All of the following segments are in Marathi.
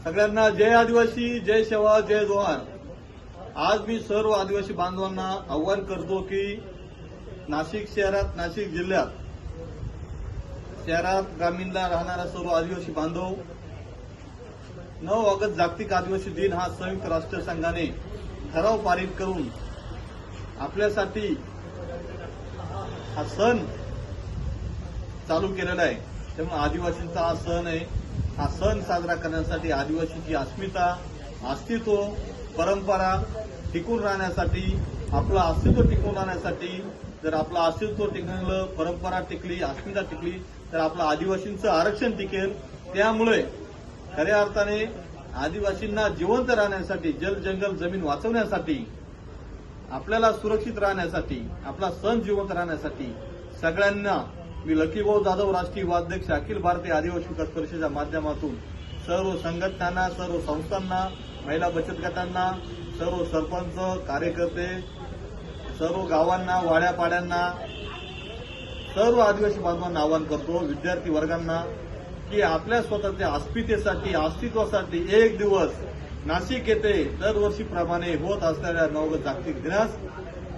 सगळ्यांना जय आदिवासी, जय सेवा, जय जवान। आज मी सर्व आदिवासी बांधवांना आव्हान करतो की नाशिक शहरात, नाशिक जिल्ह्यात, शहरात ग्रामीणला राहणारा सर्व आदिवासी बांधव 9 ऑगस्ट जागतिक आदिवासी दिन हा संयुक्त राष्ट्र संघाने ठराव पारित करून आपल्यासाठी हा सण चालू केलेला आहे। त्यामुळे आदिवासींचा हा सण आहे। हा सण साजरा करण्यासाठी आदिवासीची अस्मिता, अस्तित्व, परंपरा टिकून राहण्यासाठी, आपलं अस्तित्व टिकून राहण्यासाठी, जर आपलं अस्तित्व टिकलं, परंपरा टिकली, अस्मिता टिकली तर आपलं आदिवासींचं आरक्षण टिकेल। त्यामुळे खऱ्या अर्थाने आदिवासींना जिवंत राहण्यासाठी, जल जंगल जमीन वाचवण्यासाठी, आपल्याला सुरक्षित राहण्यासाठी, आपला सण जिवंत राहण्यासाठी सगळ्यांना मी लकीभाऊ जाधव, राष्ट्रीय उपाध्यक्ष, अखिल भारतीय आदिवासी विकास परिषदेच्या माध्यमातून सर्व संघटनांना, सर्व संस्थांना, महिला बचत गटांना, सर्व सरपंच, कार्यकर्ते, सर्व गावांना, वाड्यापाड्यांना, सर्व आदिवासी बांधवांना आवाहन करतो, विद्यार्थी वर्गांना, की आपल्या स्वतःच्या अस्मितेसाठी, अस्तित्वासाठी एक दिवस नाशिक येथे दरवर्षीप्रमाणे होत असलेल्या 9 ऑगस्ट जागतिक दिनास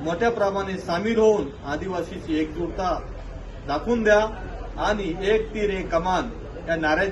मोठ्या प्रमाणे सामील होऊन आदिवासीची एकजुटता दाखवून द्या आणि एक तीर एक कमान या नाऱ्याची